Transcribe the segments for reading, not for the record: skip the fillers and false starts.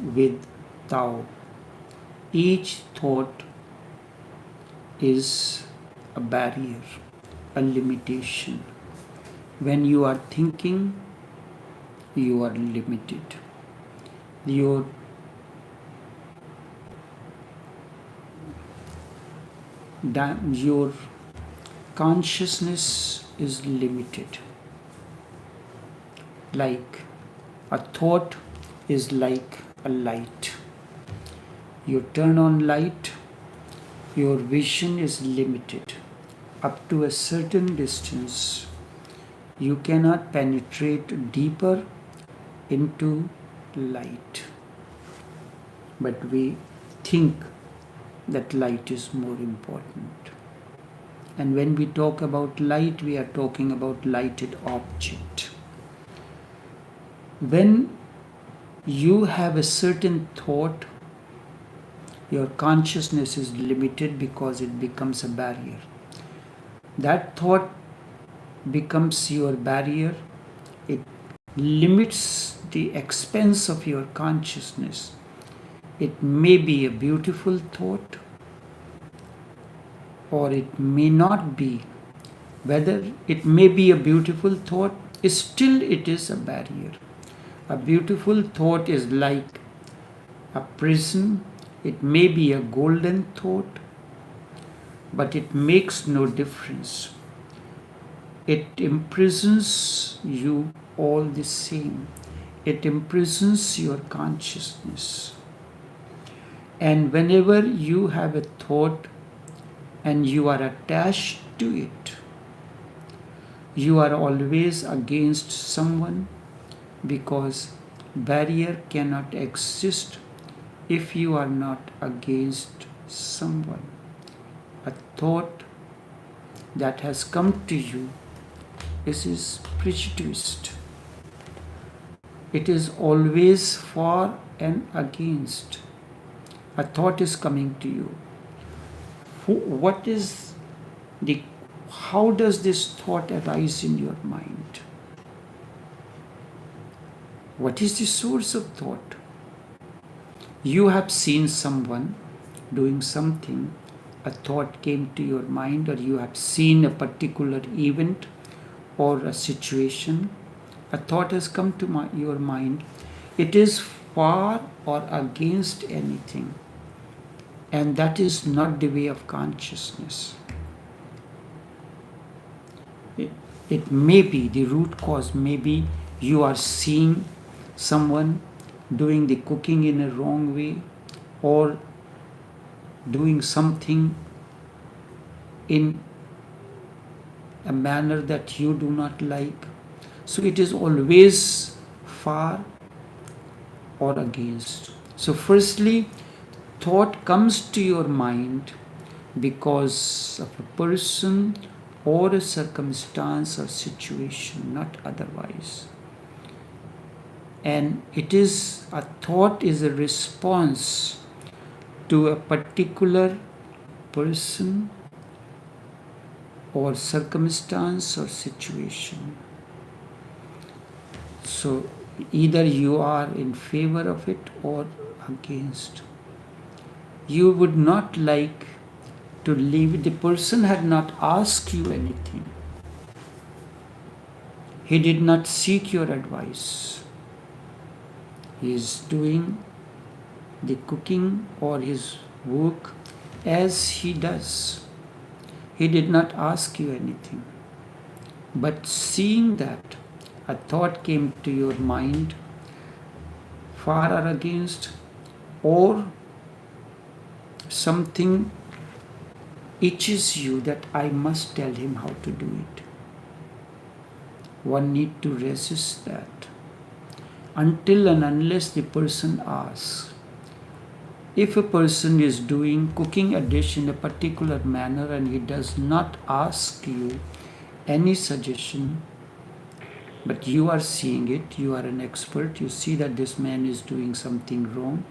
with Tao. Each thought is a barrier, a limitation. When you are thinking, you are limited. Your consciousness is limited. Like a thought is like a light. You turn on light, your vision is limited. Up to a certain distance, you cannot penetrate deeper into light. But we think that light is more important. And when we talk about light, we are talking about lighted object. When you have a certain thought, your consciousness is limited because it becomes a barrier. That thought becomes your barrier. It limits the expanse of your consciousness. It may be a beautiful thought, or it may not be. Whether it may be a beautiful thought, still it is a barrier. A beautiful thought is like a prison. It may be a golden thought, but it makes no difference. It imprisons you all the same. It imprisons your consciousness. And whenever you have a thought and you are attached to it, you are always against someone, because barrier cannot exist if you are not against someone. A thought that has come to you is prejudiced. It is always for and against. A thought is coming to you. How does this thought arise in your mind? What is the source of thought? You have seen someone doing something, a thought came to your mind, or you have seen a particular event or a situation, a thought has come to your mind. It is for or against anything, and that is not the way of consciousness. It may be, the root cause may be you are seeing someone doing the cooking in a wrong way, or doing something in a manner that you do not like. So it is always for or against. So firstly, thought comes to your mind because of a person or a circumstance or situation, not otherwise. And a thought is a response to a particular person or circumstance or situation. So either you are in favor of it or against. You would not like to leave. The person had not asked you anything. He did not seek your advice. He is doing the cooking or his work as he does. He did not ask you anything. But seeing that, a thought came to your mind, for or against, or something itches you that I must tell him how to do it. One need to resist that until and unless the person asks. If a person is cooking a dish in a particular manner and he does not ask you any suggestion, but you are seeing it, you are an expert, you see that this man is doing something wrong.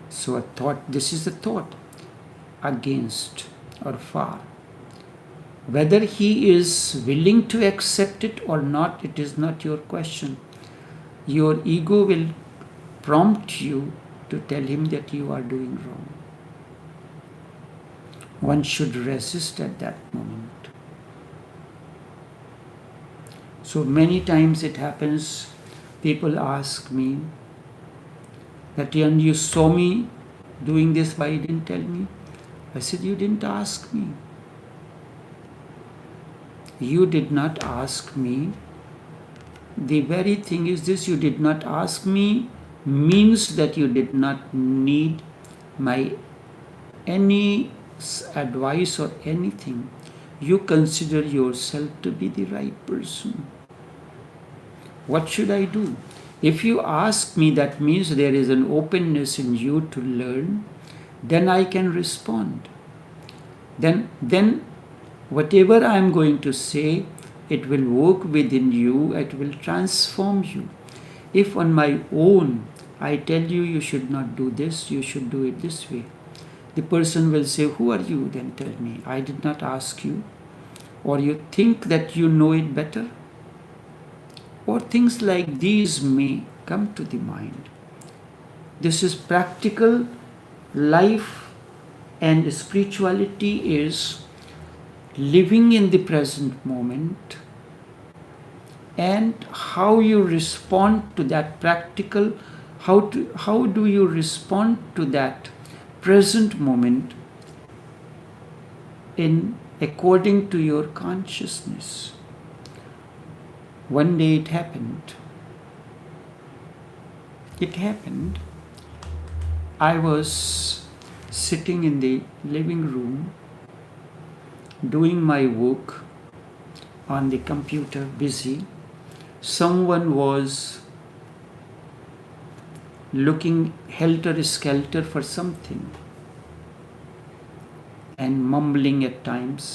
So this is a thought, against or for. Whether he is willing to accept it or not, it is not your question. Your ego will prompt you to tell him that you are doing wrong. One should resist at that moment. So many times it happens, people ask me that, "And you saw me doing this, why you didn't tell me?" I said, "You didn't ask me. You did not ask me." The very thing is this, you did not ask me means that you did not need my any advice or anything. You consider yourself to be the right person. What should I do? If you ask me, that means there is an openness in you to learn, then I can respond. Then whatever I am going to say, it will work within you, it will transform you. If on my own I tell you, you should not do this, you should do it this way, the person will say, "Who are you? Then tell me. I did not ask you." Or you think that you know it better. Or things like these may come to the mind. This is practical life, and spirituality is living in the present moment, and how you respond to that practical, how do you respond to that present moment in according to your consciousness. One day it happened. I was sitting in the living room doing my work on the computer, busy. Someone was looking helter-skelter for something and mumbling at times.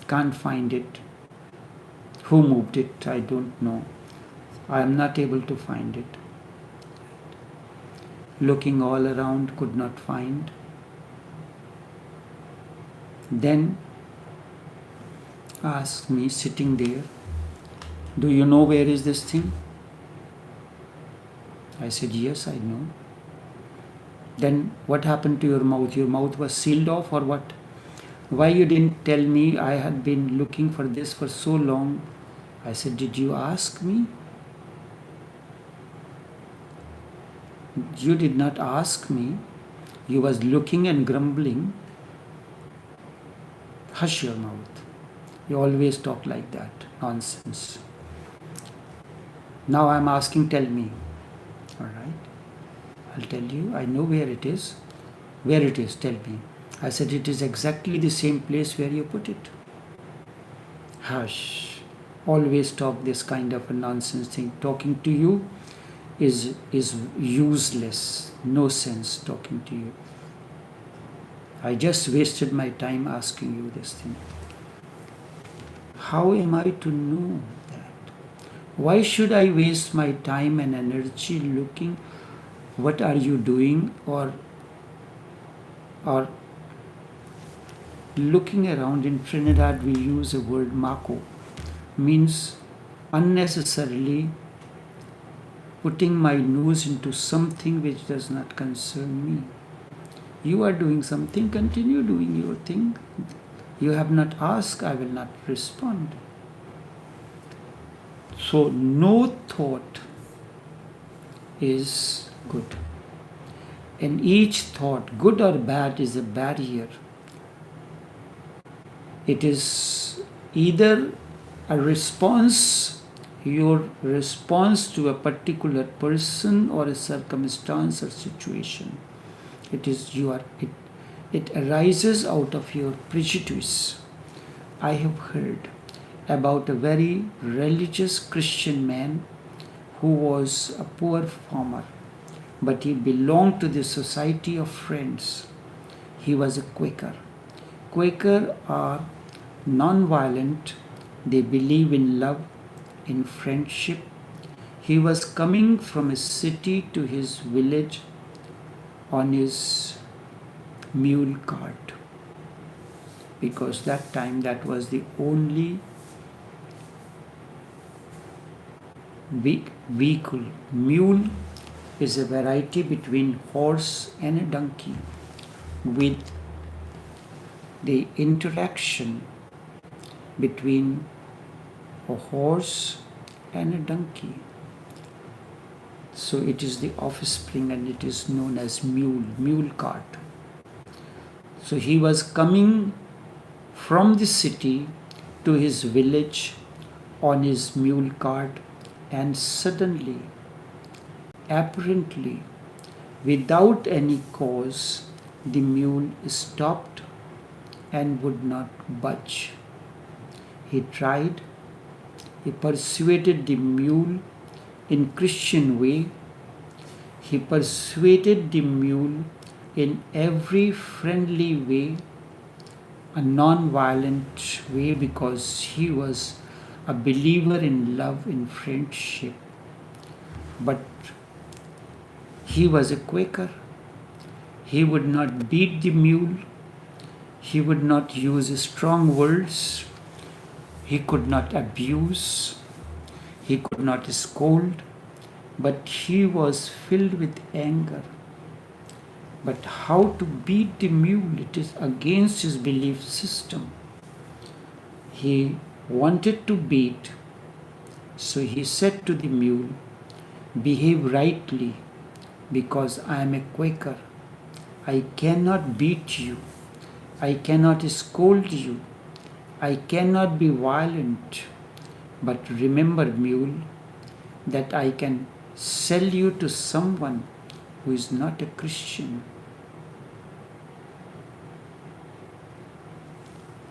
Can't find it. Who moved it? I don't know. I am not able to find it. Looking all around, could not find. Then asked me, sitting there, "Do you know where is this thing?" I said, "Yes, I know." "Then what happened to your mouth? Your mouth was sealed off or what? Why you didn't tell me? I had been looking for this for so long." I said, "Did you ask me?" "You did not ask me. You was looking and grumbling." "Hush your mouth. You always talk like that. Nonsense. Now I'm asking, tell me." "All right. I'll tell you. I know where it is." "Where it is? Tell me." I said, "It is exactly the same place where you put it." "Hush. Always talk this kind of a nonsense thing. Talking to you is useless. No sense talking to you. I just wasted my time asking you this thing." How am I to know that? Why should I waste my time and energy looking what are you doing, or looking around? In Trinidad we use a word mako, means unnecessarily putting my nose into something which does not concern me. You are doing something, continue doing your thing. You have not asked, I will not respond. So no thought is good. And each thought, good or bad, is a barrier. It is either a response, your response to a particular person or a circumstance or situation. It arises out of your prejudice. I have heard about a very religious Christian man who was a poor farmer, but he belonged to the Society of Friends. He was a Quaker. Quaker are non-violent. They believe in love, in friendship. He was coming from a city to his village on his mule cart, because that time that was the only vehicle. Mule is a variety between horse and a donkey, with the interaction between a horse and a donkey. So it is the offspring and it is known as mule cart. So he was coming from the city to his village on his mule cart, and suddenly, apparently, without any cause, the mule stopped and would not budge. He tried, he persuaded the mule in Christian way, he persuaded the mule in every friendly way, a non-violent way, because he was a believer in love, in friendship. But he was a Quaker. He would not beat the mule. He would not use strong words. He could not abuse. He could not scold. But he was filled with anger. But how to beat the mule? It is against his belief system. He wanted to beat, so he said to the mule, "Behave rightly, because I am a Quaker. I cannot beat you. I cannot scold you. I cannot be violent. But remember, mule, that I can sell you to someone who is not a Christian."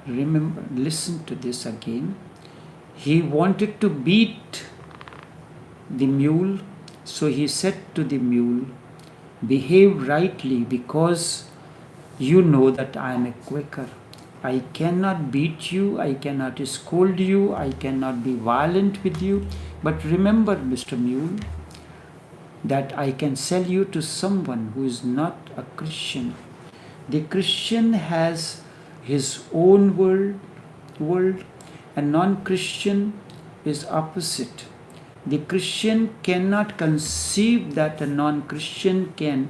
Remember, listen to this again. He wanted to beat the mule, so he said to the mule, "Behave rightly, because you know that I am a Quaker. I cannot beat you, I cannot scold you, I cannot be violent with you. But remember, Mr. Mule, that I can sell you to someone who is not a Christian." The Christian has his own world, and non-Christian is opposite. The Christian cannot conceive that a non-Christian can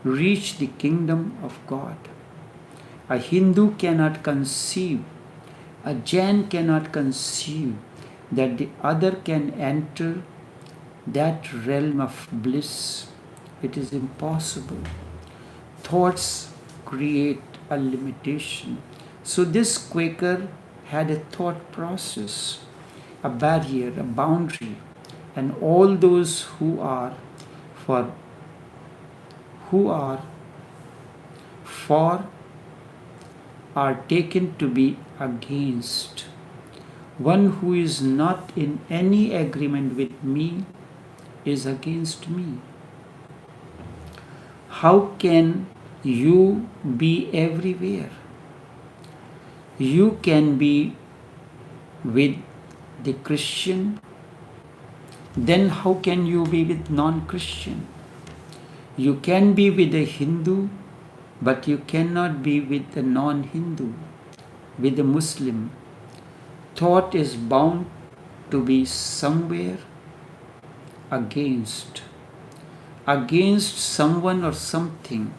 reach the kingdom of God. A Hindu cannot conceive, a Jain cannot conceive that the other can enter that realm of bliss. It is impossible. Thoughts create a limitation. So this Quaker had a thought process, a barrier, a boundary, and all those who are for are taken to be against. One who is not in any agreement with me is against me. How can you be everywhere? You can be with the Christian, then how can you be with non-Christian? You can be with a Hindu, but you cannot be with a non-Hindu, with a Muslim. Thought is bound to be somewhere against someone or something.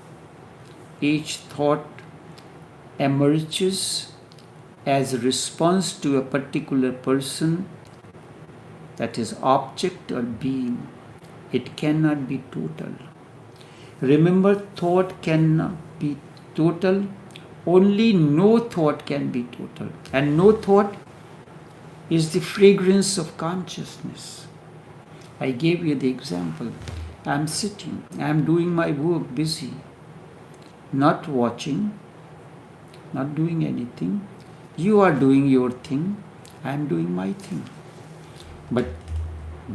Each thought emerges as a response to a particular person, that is object or being. It cannot be total. Remember, thought cannot be total. Only no thought can be total. And no thought is the fragrance of consciousness. I gave you the example. I am sitting, I am doing my work, busy, not watching, not doing anything. You are doing your thing, I am doing my thing. But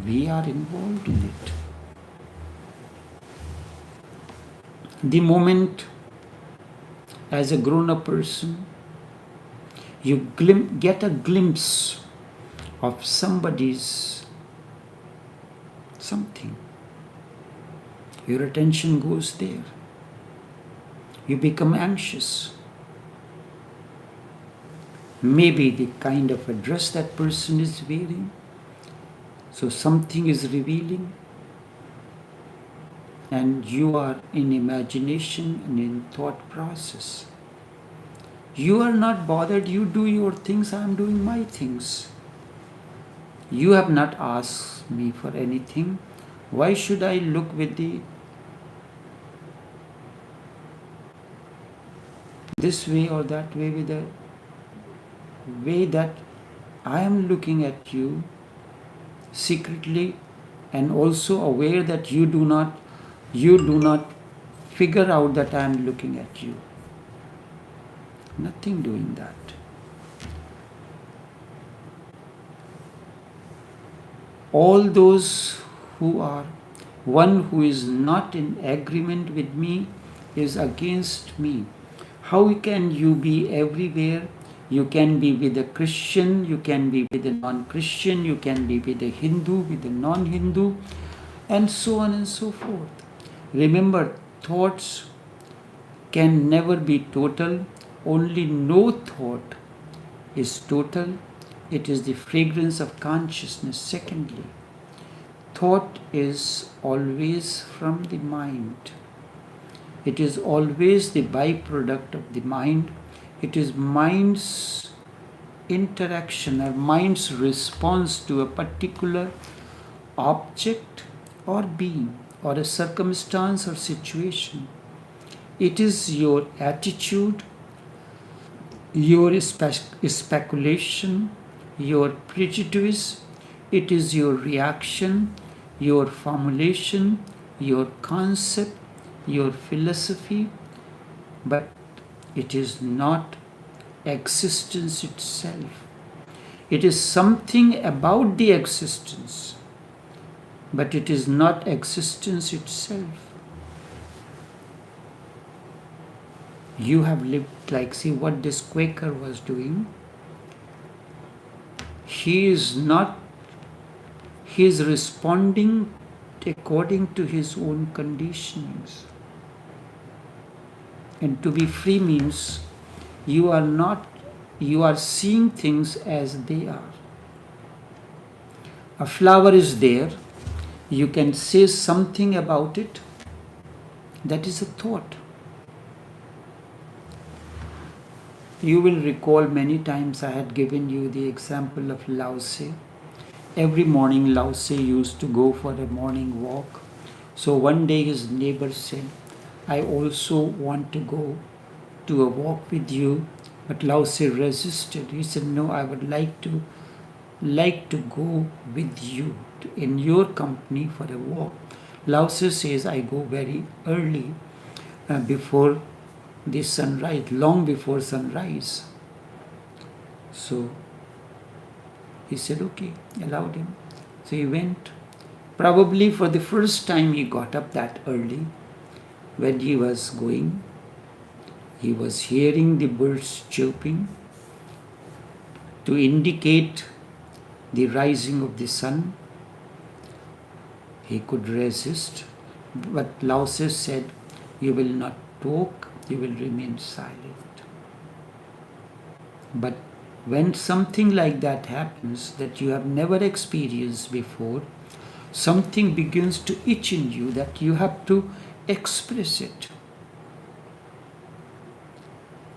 we are involved in it. The moment, as a grown-up person, you get a glimpse of somebody's something, your attention goes there. You become anxious. Maybe the kind of a dress that person is wearing. So something is revealing, and you are in imagination and in thought process. You are not bothered, you do your things, I am doing my things. You have not asked me for anything. Why should I look with this way or that way, with the way that I am looking at you secretly, and also aware that you do not figure out that I am looking at you. Nothing doing that. All those who are one who is not in agreement with me is against me. How can you be everywhere? You can be with a Christian, you can be with a non-Christian, you can be with a Hindu, with a non-Hindu, and so on and so forth. Remember, thoughts can never be total. Only no thought is total. It is the fragrance of consciousness. Secondly, thought is always from the mind. It is always the byproduct of the mind. It is mind's interaction or mind's response to a particular object or being or a circumstance or situation. It is your attitude, your speculation, your prejudice. It is your reaction, your formulation, your concept, your philosophy, but it is not existence itself. It is something about the existence, but it is not existence itself. You have lived like, see what this Quaker was doing. He is responding according to his own conditionings. And to be free means you are seeing things as they are. A flower is there, you can say something about it, that is a thought. You will recall many times I had given you the example of Lao Tse. Every morning Lao Tse used to go for a morning walk. So one day his neighbor said, I also want to go to a walk with you. But Lao Tse resisted. He said, no, I would like to go with you in your company for a walk. Lao Tse says, I go very early before the sunrise, long before sunrise. So he said, okay, allowed him. So he went. Probably for the first time he got up that early. When he was going, he was hearing the birds chirping to indicate the rising of the sun. He could resist, but Lao Tse said, you will not talk, you will remain silent. But when something like that happens that you have never experienced before, something begins to itch in you that you have to express it.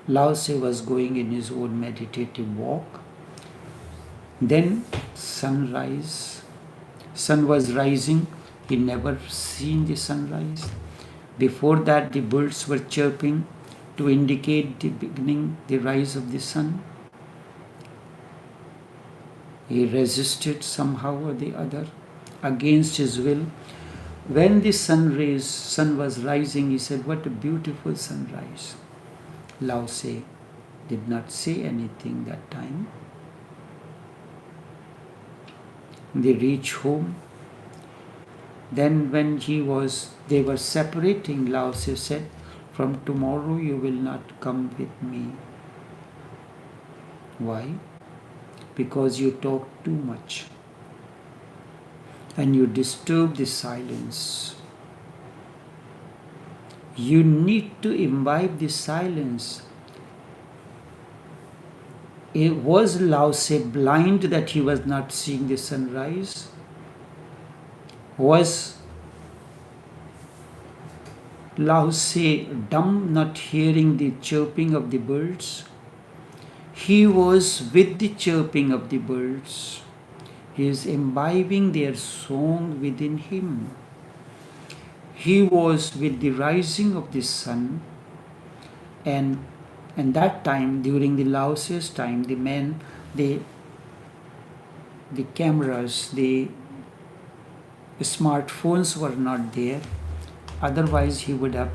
Lao Tse was going in his own meditative walk. Then sunrise. Sun was rising. He never seen the sunrise. Before that, the birds were chirping to indicate the beginning, the rise of the sun. He resisted somehow or the other against his will. When the sun was rising, he said, what a beautiful sunrise. Lao Tse did not say anything that time. They reached home. Then when they were separating, Lao Tse said, from tomorrow you will not come with me. Why? Because you talk too much and you disturb the silence. You need to imbibe the silence. Was Lao Tse blind that he was not seeing the sunrise? Was Lao Tse dumb, not hearing the chirping of the birds? He was with the chirping of the birds. He is imbibing their song within him. He was with the rising of the sun, and that time, during the Lao Tse's time, the men, the cameras, the smartphones were not there. Otherwise, he would have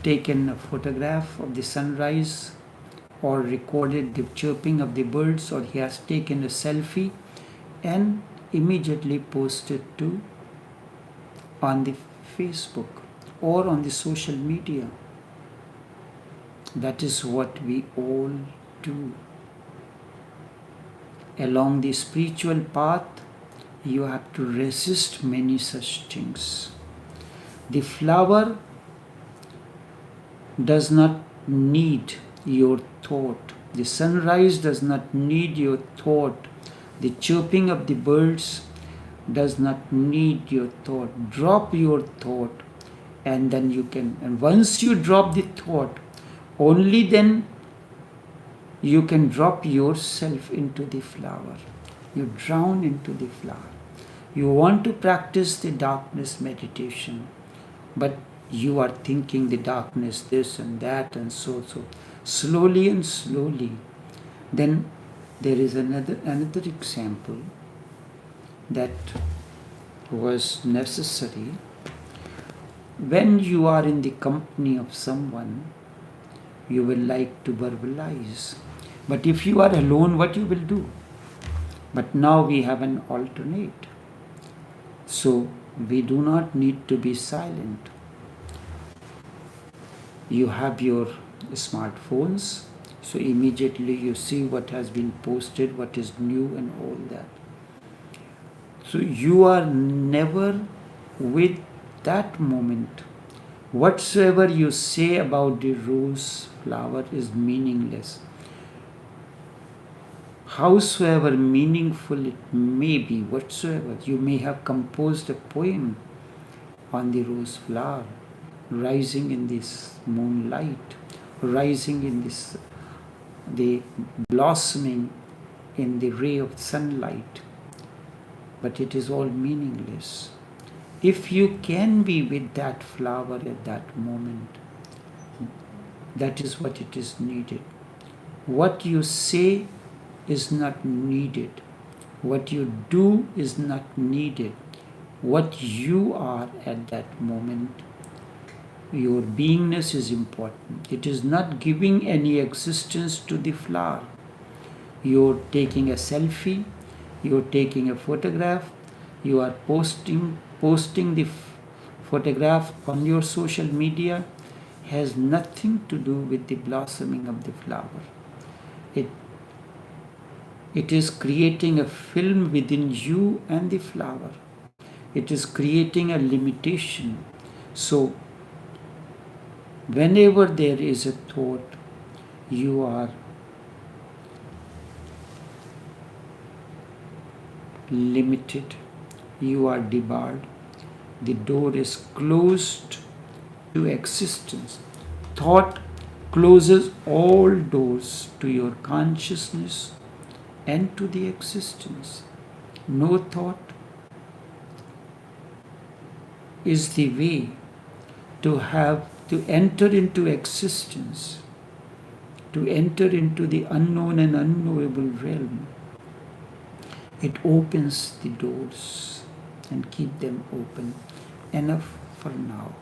taken a photograph of the sunrise or recorded the chirping of the birds, or he has taken a selfie and immediately posted to on the Facebook or on the social media. That is what we all do. Along the spiritual path, you have to resist many such things. The flower does not need your thought. The sunrise does not need your thought. The chirping of the birds does not need your thought. Drop your thought, and then you can, and once you drop the thought, only then you can drop yourself into the flower. You drown into the flower. You want to practice the darkness meditation, but you are thinking the darkness, this and that, and so. Slowly and slowly. Then there is another example that was necessary. When you are in the company of someone, you will like to verbalize. But if you are alone, what you will do? But now we have an alternate. So we do not need to be silent. You have your smartphones, so immediately you see what has been posted, what is new, and all that. So you are never with that moment. Whatsoever you say about the rose flower is meaningless. Howsoever meaningful it may be, whatsoever, you may have composed a poem on the rose flower, rising in this moonlight, rising in this, the blossoming in the ray of sunlight, but it is all meaningless. If you can be with that flower at that moment, that is what it is needed. What you say is not needed. What you do is not needed. What you are at that moment, your beingness is important. It is not giving any existence to the flower. You're taking a selfie, you're taking a photograph, you are posting the photograph on your social media, has nothing to do with the blossoming of the flower. It is creating a film within you and the flower. It is creating a limitation. So whenever there is a thought, you are limited, you are debarred. The door is closed to existence. Thought closes all doors to your consciousness and to the existence. No thought is the way to enter into existence, to enter into the unknown and unknowable realm. It opens the doors and keep them open. Enough for now.